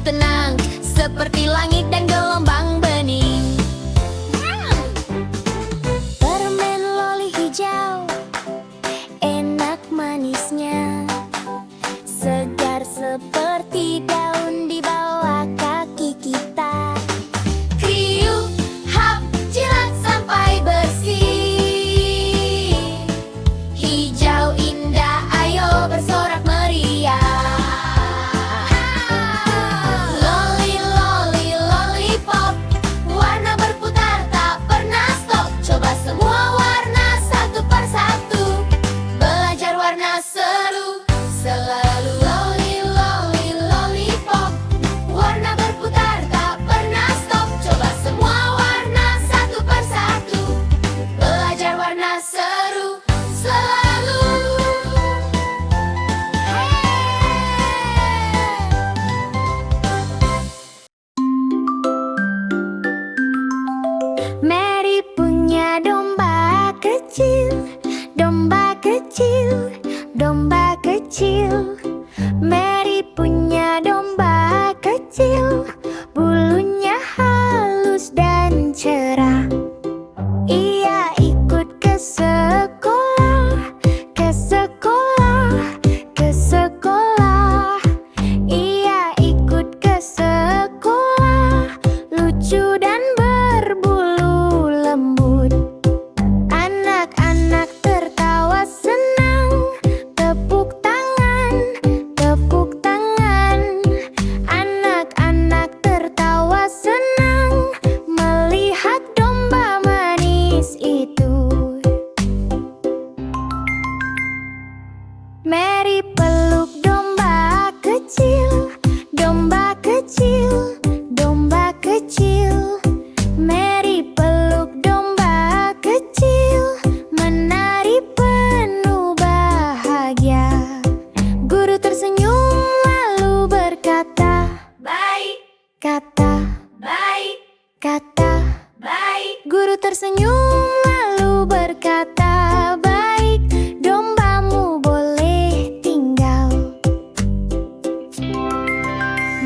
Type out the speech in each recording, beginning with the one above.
tenang, seperti langit dan gelombang bening. Permen loli hijau, enak manisnya, segar seperti daun di bawah kaki kita. Kriuk, hap, jilat sampai bersih. Hijau indah, ayo bersorak meriah. Loli, loli, lollipop, warna berputar tak pernah stop. Coba semua warna satu persatu, belajar warna seru. Selalu loli, loli, lollipop, warna berputar tak pernah stop. Coba semua warna satu persatu, belajar warna seru. Selalu. Mary punya domba kecil, domba kecil, domba kecil. Mary punya domba kecil, bulunya halus dan cerah. Ia ikut ke sekolah, ke sekolah, ke sekolah. Ia ikut ke sekolah, lucu dan berbulu lembut. Anak-anak tertawa senang, tepuk tangan, tepuk tangan. Anak-anak tertawa senang melihat domba manis itu. Mary peluk domba kecil, domba kecil, domba kecil. Mary peluk domba kecil, menari penuh bahagia. Guru tersenyum lalu berkata, baik, kata, baik, kata, baik. Guru tersenyum lalu berkata, baik, dombamu boleh tinggal.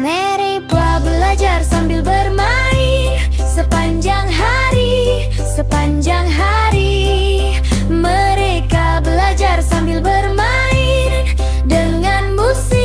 Mary telah belajar sambil bermain sepanjang hari, sepanjang hari. Mereka belajar sambil bermain dengan musik.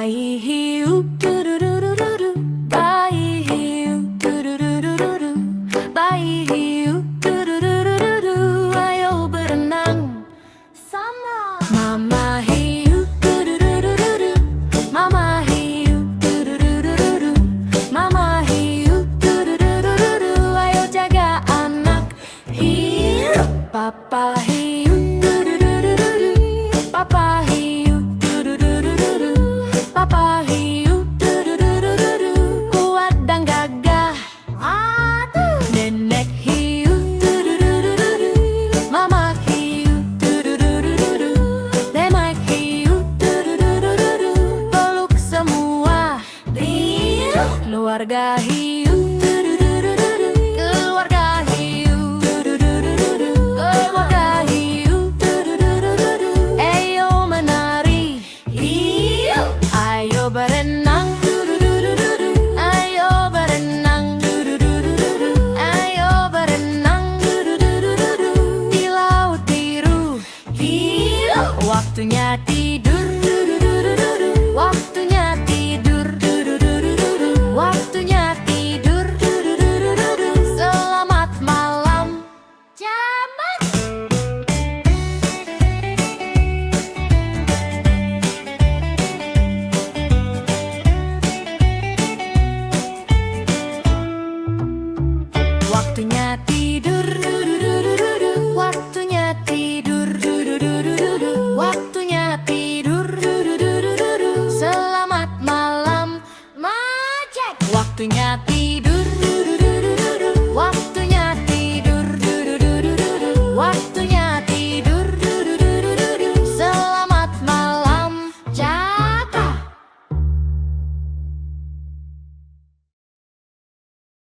Bayi hiu tururururu, bayi hiu tururururu, bayi hiu tururururu, ayo berenang sama Mama hiu tururururu, Mama hiu tururururu, Mama hiu tururururu, ayo jaga anak hiu. Papa hiu tururururu, Papa hiu tururururu, Papa hiu tururururu, kuat dan gagah. Nenek hiu tururururu, Mama hiu tururururu, Nenek hiu tururururu, peluk semua keluarga hiu tururururu, keluarga hiu tururururu, keluarga hiu tururururu, ayo menari hiu, ayo berenang tururururu, ayo berenang tururururu, ayo berenang tururururu, di laut biru hiu, waktunya tidur tururururu, waktunya tidur tururururu, waktunya tidur tururururu, selamat malam jaman. Waktunya tidur, waktunya tidur, waktunya tidur, selamat malam Majek. Waktunya tidur, waktunya tidur, waktunya tidur, selamat malam Jaga.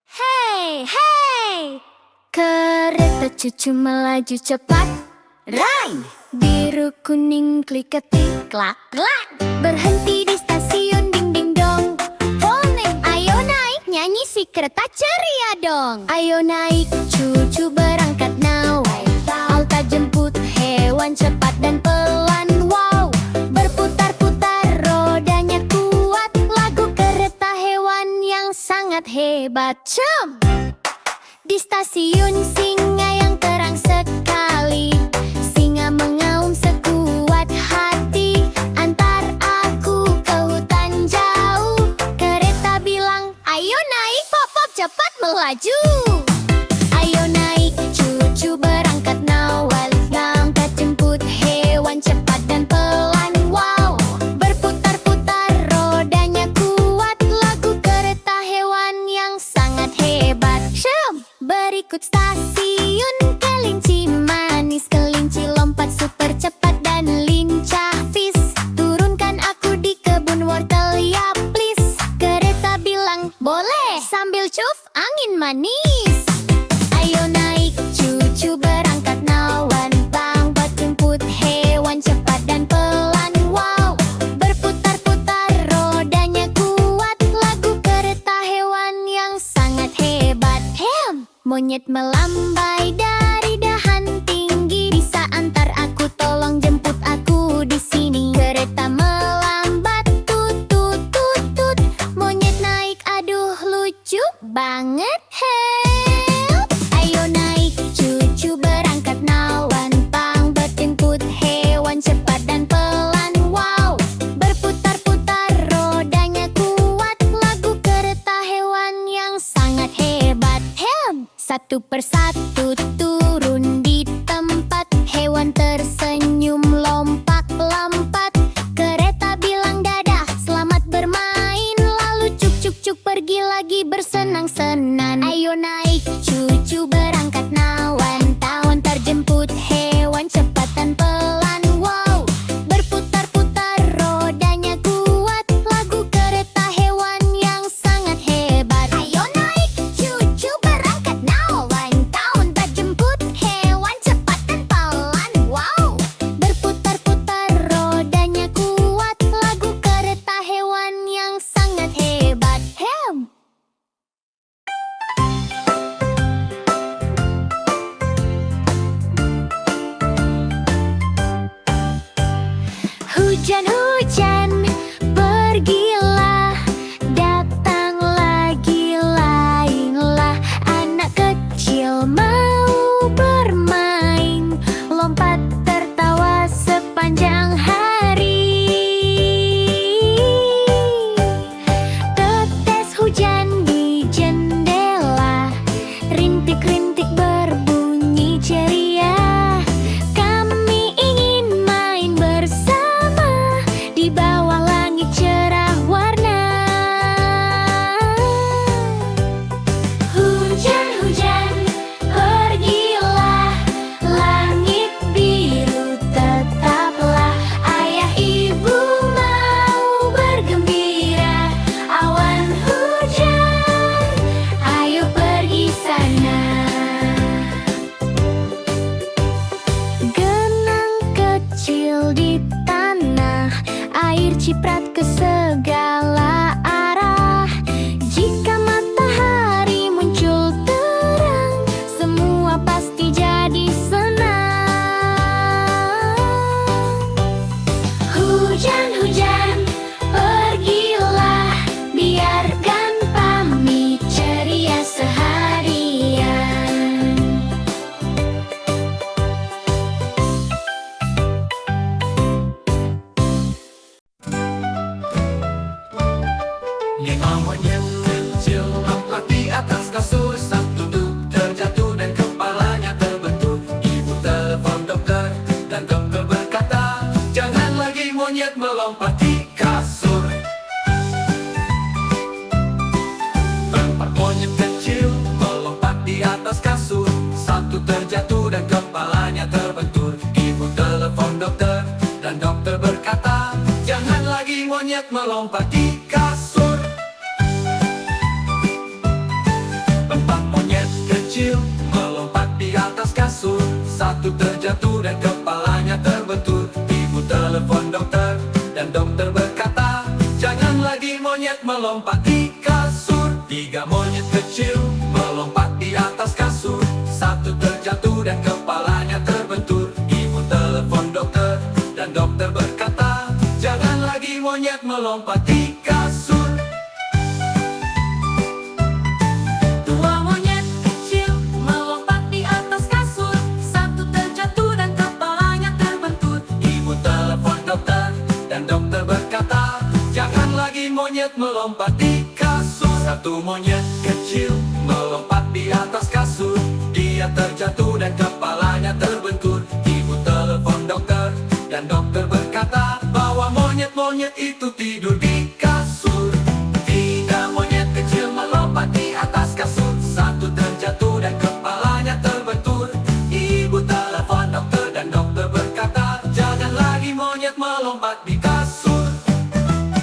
Hey, hey, kereta cucu melaju cepat. Rai, biru kuning klik-ketik klak klak, berhenti di stasiun ding ding dong. Poleng, ayo naik nyanyi si kereta ceria dong. Ayo naik cucu berangkat now. Alta jemput hewan cepat dan pelan. Wow, berputar-putar rodanya kuat. Lagu kereta hewan yang sangat hebat. Cum! Di stasiun singa yang terang sekali, singa mengaum sekuat hati. Antar aku ke hutan jauh. Kereta bilang, ayo naik pop-pop cepat melaju. Ayo naik cucu berangkat now. Langkah jemput hewan cepat dan pelan. Wow, berputar-putar rodanya kuat. Lagu kereta hewan yang sangat hebat. Syum! Berikut stasiun kelinci manis. Kelinci lompat super cepat dan lincah. Fis, turunkan aku di kebun wortel ya please. Kereta bilang boleh sambil cuf angin manis. Ayo naik cucu berangkat now. Bang jemput hewan cepat dan pelan. Wow, berputar-putar rodanya kuat. Lagu kereta hewan yang sangat hebat. Monyet melambai dari dahan tinggi. Bisa antar aku, tolong jemput aku di sini. Kereta melambat, tut tut tut tut. Monyet naik, aduh lucu banget. Help! Ayo naik cucu berangkat now. Pang berjemput hewan cepat dan pelan. Wow, berputar-putar rodanya kuat. Lagu kereta hewan yang sangat hebat. Satu persatu turun di tempat. Hewan tersenyum lompat-lompat. Kereta bilang dadah, selamat bermain. Lalu cuk-cuk-cuk pergi lagi bersenang-senang. Ayo naik cucu berangkat nawan. Tawan terjemput hewan cepat dan pelan. Wow, berputar-putar rodanya kuat. Lagu kereta hewan yang sangat hebat. Ayo naik cucu berangkat nawan. Tahun terjemput melompat di kasur. Empat monyet kecil melompat di atas kasur. Satu terjatuh dan kepalanya terbentur. Ibu telepon dokter dan dokter berkata, jangan lagi monyet melompat di kasur. Empat monyet kecil melompat di atas kasur. Satu terjatuh dan kepalanya terbentur. Ibu telepon dokter dan dokter berkata, jangan lagi monyet melompat di kasur. Tiga monyet kecil melompat di atas kasur. Satu terjatuh dan kepalanya terbentur. Ibu telepon dokter dan dokter berkata, jangan lagi monyet melompat di kasur. Dua monyet kecil melompat di atas kasur. Satu terjatuh dan kepalanya terbentur. Ibu telepon dokter dan dokter berkata, jangan lagi monyet melompat di kasur. Satu monyet kecil melompat di atas kasur. Dia terjatuh dan kepalanya terbentur. Ibu telepon dokter dan dokter berkata, bahwa monyet-monyet itu tidur di kasur. Tiga monyet kecil melompat di atas kasur. Satu terjatuh dan kepalanya terbentur. Ibu telepon dokter dan dokter berkata, jangan lagi monyet melompat di kasur.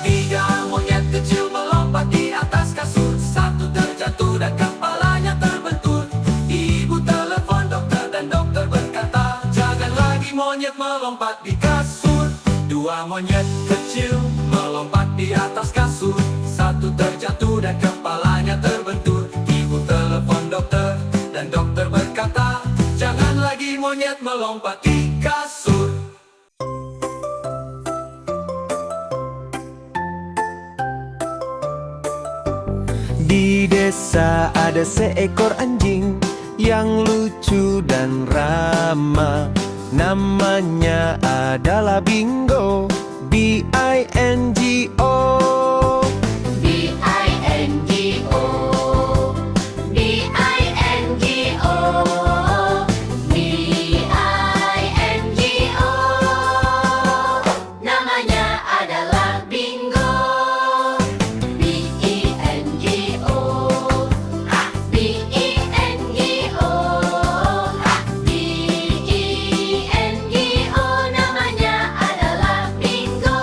Tiga monyet kecil melompat di atas kasur. Satu terjatuh dan kepalanya terbentur. Ibu telepon dokter dan dokter berkata, jangan lagi monyet melompat di kasur. Dua monyet kecil melompat di atas kasur. Satu terjatuh dan kepalanya terbentur. Ibu telepon dokter dan dokter berkata, jangan lagi monyet melompat di kasur. Di desa ada seekor anjing yang lucu dan ramah. Namanya adalah Bingo, B-I-N-G-O. B-I-N-G-O, B-I-N-G-O, B-I-N-G-O. Namanya adalah Bingo. B-I-N-G-O, B-I-N-G-O, B-I-N-G-O. Namanya adalah Bingo.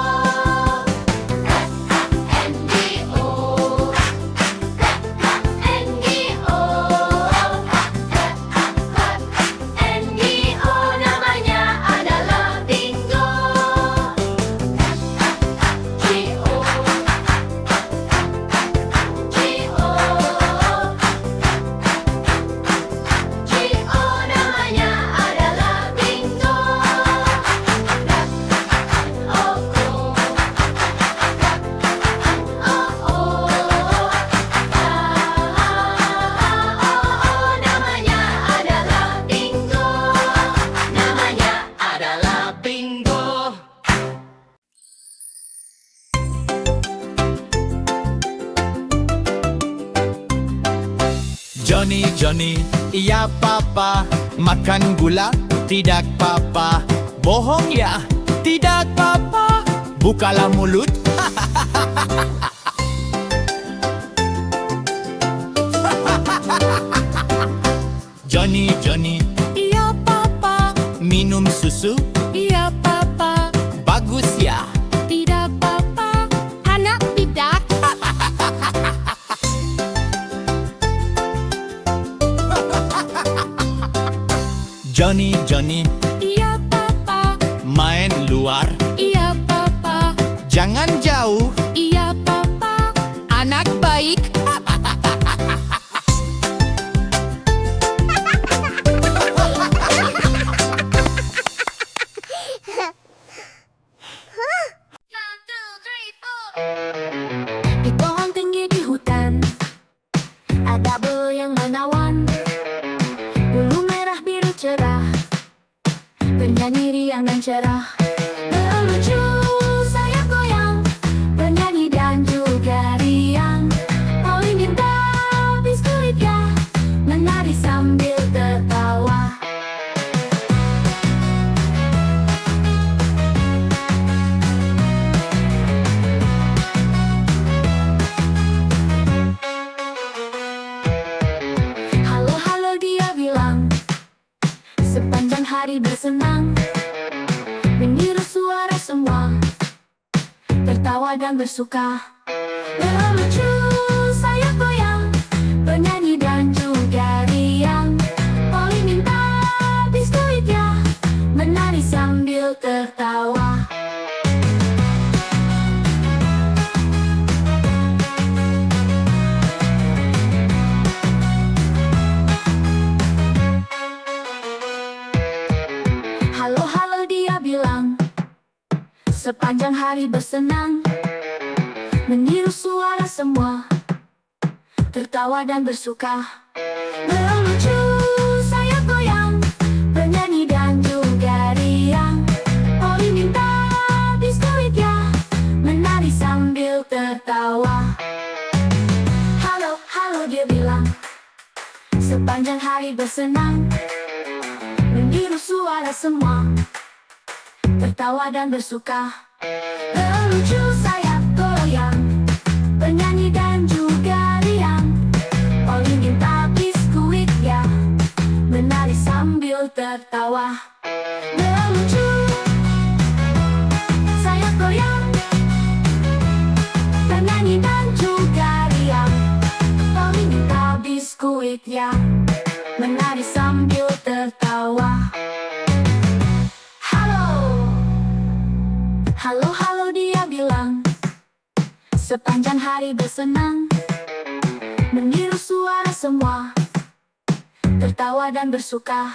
Johnny, Johnny, iya papa. Makan gula, tidak papa. Bohong ya, tidak papa. Bukalah mulut. Johnny, Johnny, iya papa. Minum susu, iya papa. Bagus ya, tidak papa. Anak tidak. Johnny, Johnny, Iya papa, main luar. iya papa, Jangan jauh, iya papa. anak baik. Di pohon tinggi di hutan ada belang menawan. Bulu merah biru cerah, bernyanyi riang dan cerah. Melucu sayap goyang, bernyanyi dan juga riang. Kau ingin tahu biskuitkah, menari sambil tertawa. hari bersenang, meniru suara semua, tertawa dan bersuka. Lucu saya goyang, bernyanyi dan juga riang. Poli minta biskuit ya, menari sambil tertawa. Halo halo dia bilang, sepanjang hari bersenang, meniru suara semua, tertawa dan bersuka. Lucu saya goyang, bernyanyi dan juga riang. Poli minta biskuit ya, menari sambil tertawa. Halo halo dia bilang, sepanjang hari bersenang, meniru suara semua, tertawa dan bersuka. Lucu saya goyang, bernyanyi dan juga riang. Poli minta biskuit ya, menari sambil tertawa. Lucu saya goyang, bernyanyi dan juga riang. Poli minta biskuit ya, menari sambil tertawa. Halo halo dia bilang, sepanjang hari bersenang, meniru suara semua, tertawa dan bersuka.